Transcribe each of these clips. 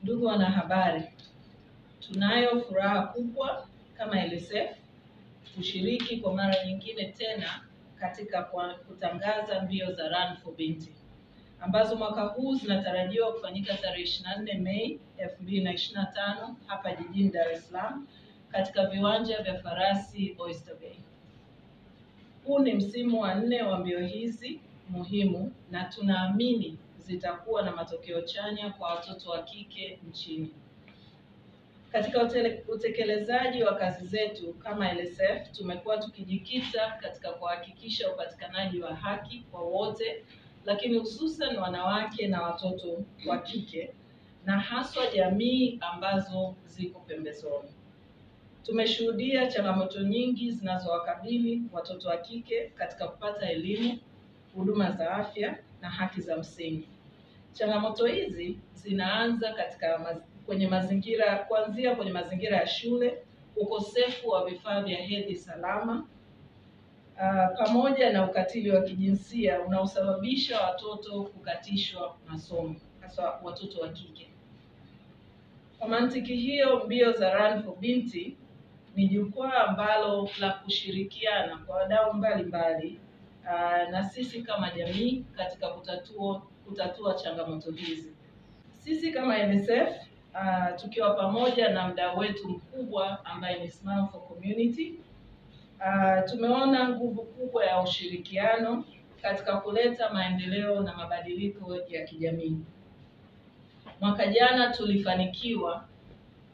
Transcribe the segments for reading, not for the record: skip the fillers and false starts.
Ndugu wanahabari, tunayo furaha kubwa kama LSF kushiriki kwa mara nyingine tena katika kutangaza mbio za Run for Binti ambazo mwaka huu zinatarajiwa kufanyika tarehe 24 Mei 2025 hapa jijini Dar es Salaam katika viwanja vya Farasi Oyster Bay. Huu ni msimu wa 4 wa mbio hizi muhimu na tunaamini zitakuwa na matokeo chanya kwa watoto wa kike nchini. Katika utekelezaji wa kazi zetu kama LSF, tumekuwa tukijikita katika kuhakikisha upatikanaji wa haki kwa wote, lakini hususan wanawake na watoto wa kike na haswa jamii ambazo ziko pembezoni. Tumeshuhudia changamoto nyingi zinazowakabili watoto wa kike katika kupata elimu, huduma za afya na haki za msingi. Changamoto hizi zinaanza kuanzia kwenye mazingira ya shule, ukosefu wa vifaa vya hedhi salama, pamoja na ukatili wa kijinsia unaosababisha watoto kukatishwa masomo, hasa watoto wa kike. Kwa mantiki hiyo, mbio za Run for Binti ni jukwaa ambalo la kushirikiana kwa wadau mbalimbali na sisi kama jamii katika kutatua changamoto hizi. Sisi kama LSF tukiwa pamoja na mdau wetu mkubwa ambaye ni Smile for Community, tumeona nguvu kubwa ya ushirikiano katika kuleta maendeleo na mabadiliko ya kijamii. Mwaka jana tulifanikiwa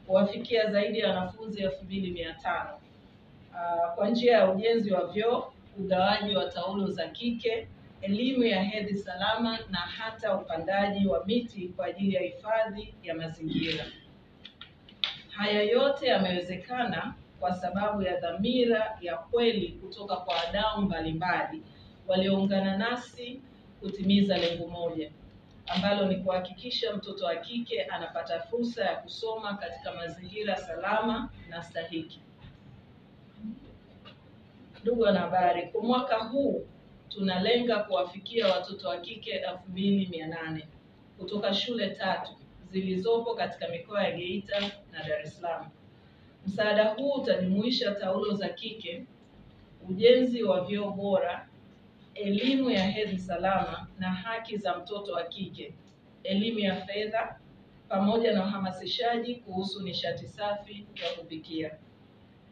kuwafikia zaidi ya wanafunzi 2500 kwa njia ya ujenzi wa vyoo, ugawaji wa taulo za kike, elimu ya hedhi salama na hata upandaji wa miti kwa ajili ya hifadhi ya mazingira. Haya yote yamewezekana kwa sababu ya dhamira ya kweli kutoka kwa wadau mbalimbali walioungana nasi kutimiza lengo moja, ambalo ni kuhakikisha mtoto wa kike anapata fursa ya kusoma katika mazingira salama na stahiki. Ndugu wanahabari, kwa mwaka huu tunalenga kuwafikia watoto wa kike 2800 kutoka shule 3 zilizopo katika mikoa ya Geita na Dar es Salaam. Msaada huu utajumuisha taulo za kike, ujenzi wa vyoo bora, elimu ya hedhi salama na haki za mtoto wa kike, elimu ya fedha, pamoja na uhamasishaji kuhusu nishati safi ya kupikia.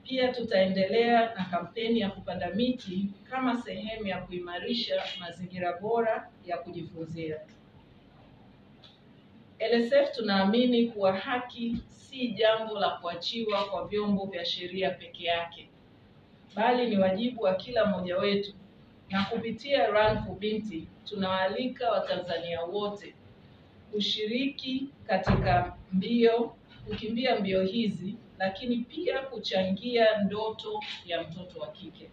Pia tutaendelea na kampeni ya kupanda miti kama sehemu ya kuimarisha mazingira bora ya kujifunzia. LSF tunaamini kuwa haki si jambo la kuachiwa kwa vyombo vya sheria peke yake, bali ni wajibu wa kila mmoja wetu, na kupitia Run for Binti tunawaalika Watanzania wote kushiriki katika kukimbia mbio hizi, lakini pia kuchangia ndoto ya mtoto wa kike.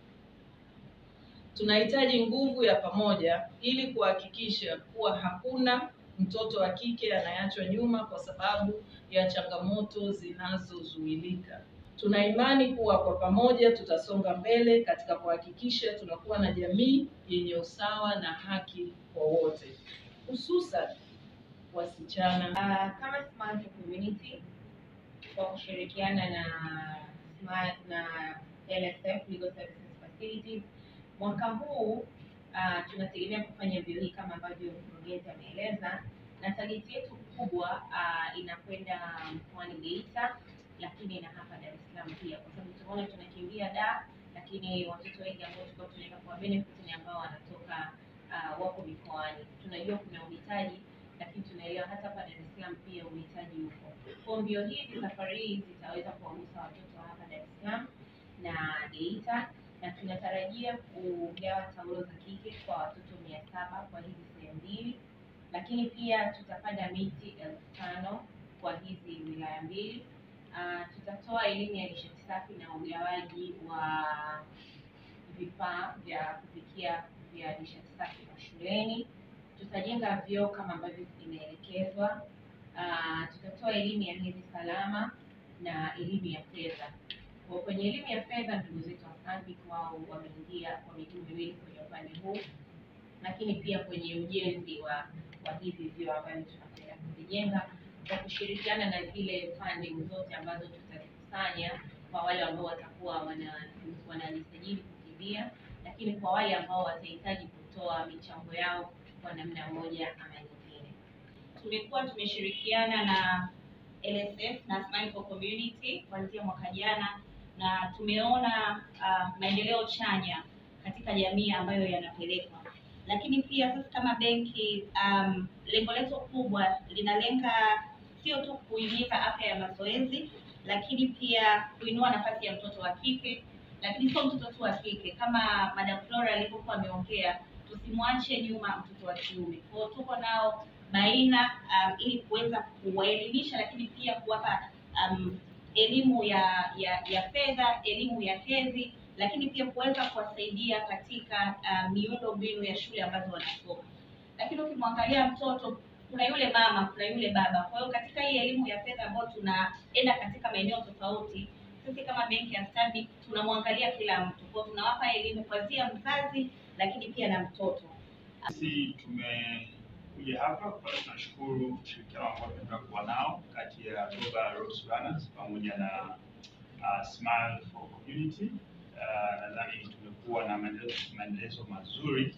Tunahitaji nguvu ya pamoja ili kuhakikisha kuwa hakuna mtoto wa kike anayeachwa nyuma kwa sababu ya changamoto zinazozuilika. Tuna imani kuwa kwa pamoja tutasonga mbele katika kuhakikisha tunakuwa na jamii yenye usawa na haki kwa wote, hususan wasichana. Kama Smile for Community, kwa kushirikiana na LSF Legal Services Facilities, mwaka huu tunategemea kufanya mbio hii kama ambavyo mkurugenzi ameeleza, na target yetu kubwa inakwenda mkoani Geita, lakini na hapa Dar es Salaam pia, kwa sababu tunaona tunakimbia Dar, lakini watoto wengi ambao tulikuwa tunaweka kwa benefit ni ambao wanatoka wako mikoani. Tunajua kuna uhitaji, lakini tunaelewa hata hapa Dar es Salaam pia uhitaji upo. Kwa mbio hizi safari hii zitaweza kuwagusa watoto hapa Dar es Salaam na Geita, na tunatarajia kugawa taulo za kike kwa watoto 700 kwa hizi sehemu mbili, lakini pia tutapanda miti 5000 kwa hizi wilaya mbili. Tutatoa elimu ya nishati safi na ugawaji wa vifaa vya kupikia vya nishati safi shuleni. Tutajenga vyoo kama ambavyo imeelekezwa. Tutatoa elimu ya hedhi salama na elimu ya fedha. Kwenye elimu ya fedha, ndugu zetu wa Stanbic wao wameingia kwa miguu miwili kwenye upande huu, lakini pia kwenye ujenzi wa hivi vyoo ambavyo tunapenda kuvijenga kwa kushirikiana na zile funding zote ambazo tutakusanya kwa wale ambao watakuwa wanajisajili kukimbia, lakini kwa wale ambao watahitaji kutoa michango yao kwa namna moja ama nyingine. Tumekuwa tumeshirikiana na LSF na Smile for Community kuanzia mwaka jana, na tumeona maendeleo chanya katika jamii ambayo yanapelekwa. Lakini pia sasa kama benki, lengo letu kubwa linalenga sio tu kuhimiza afya ya mazoezi, lakini pia kuinua nafasi ya mtoto wa kike, lakini sio mtoto tu wa kike, kama Madam Flora alivyokuwa ameongea, tusimwache nyuma mtoto wa kiume. Kwa hiyo tuko nao baina ili kuweza kuwaelimisha, lakini pia kuwapa elimu ya fedha, elimu ya hedhi, lakini pia kuweza kuwasaidia katika miundo mbinu ya shule ambazo wanasoma. Lakini ukimwangalia mtoto, kuna yule mama, kuna yule baba. Kwa hiyo katika hii elimu ya fedha ambayo tunaenda katika maeneo tofauti, sisi kama benki ya Stanbic tunamwangalia kila mtu. Kwa hiyo tunawapa elimu kuanzia mzazi, lakini pia na mtoto. Sisi tumekuja hapa kwa tunashukuru ushirikiano ambao tumekuwa nao kati ya Global Road Runners pamoja na Smile for Community. Nadhani tumekuwa na maendelezo mazuri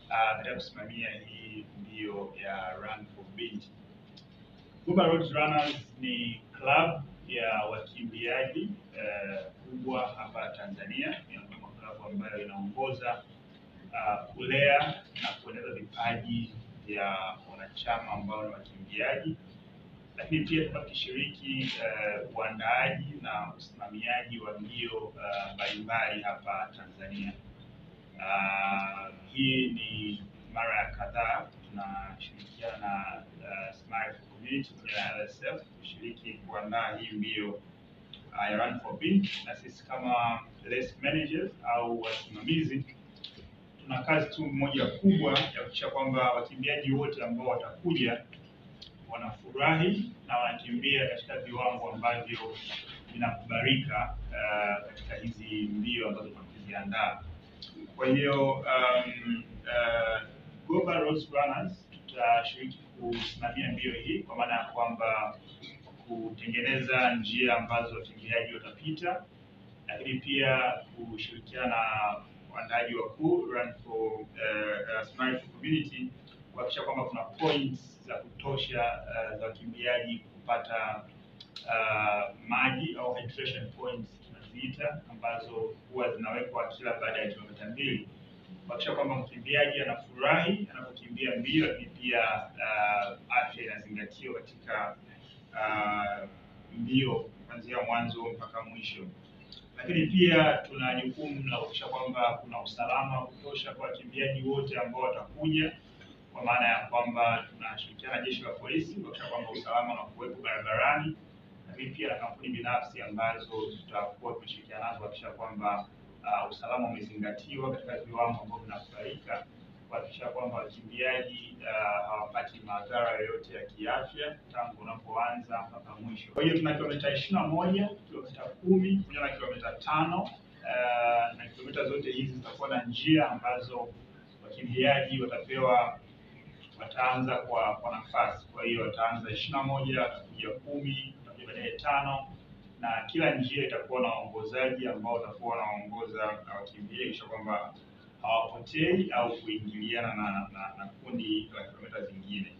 katika kusimamia hii mbio ya Run for Binti. Global Road Runners ni club ya wakimbiaji kubwa hapa Tanzania, miongoni mwa klabu ambayo inaongoza kulea na kuendeleza vipaji vya wanachama ambao ni wakimbiaji, lakini pia tunashiriki uandaaji na usimamiaji wa mbio mbalimbali hapa Tanzania. Hii ni mara ya kadhaa tunashirikiana na Smile for Community na LSF kushiriki kuandaa hii mbio ya Run for Binti, na sisi kama race managers au wasimamizi tuna kazi tu moja kubwa ya kuhakikisha kwamba wakimbiaji wote ambao watakuja wanafurahi na wanakimbia katika viwango ambavyo vinakubalika katika hizi mbio ambazo tunaziandaa. Kwa hiyo Global Road Runners tutashiriki kusimamia mbio hii, kwa maana ya kwamba kutengeneza njia ambazo wakimbiaji watapita, lakini pia kushirikiana na waandaaji wakuu Run for Smile for Community kuhakikisha kwamba kuna points za kutosha za wakimbiaji kupata maji au hydration points tunaziita, ambazo huwa zinawekwa kila baada ya kilomita 2, kuhakikisha kwamba mkimbiaji anafurahi anapokimbia mbio, lakini pia afya inazingatiwa katika mbio kuanzia mwanzo mpaka mwisho. Lakini pia tuna jukumu la kuhakikisha kwamba kuna usalama wa kutosha kwa wakimbiaji wote ambao watakuja, kwa maana ya kwamba tunashirikiana na jeshi la polisi kuhakikisha kwamba usalama unakuwepo barabarani, lakini pia na kampuni binafsi ambazo tutakuwa tunashirikiana nazo kuhakikisha kwamba usalama umezingatiwa katika viwango ambavyo vinakubalika, kuhakikisha kwamba wakimbiaji hawapati madhara yoyote ya kiafya tangu unapoanza mpaka mwisho. Kwa hiyo tuna kilomita 21, kilomita 10, pamoja na kilomita 5, na kilomita zote hizi zitakuwa na njia ambazo wakimbiaji wataanza kwa nafasi. Kwa hiyo wataanza 21, watakuja 10, watakuja baadaye 5, na kila njia itakuwa na waongozaji ambao watakuwa wanaongoza wakimbiaji kisha kwamba hawapotei au kuingiliana na kundi la kilomita zingine.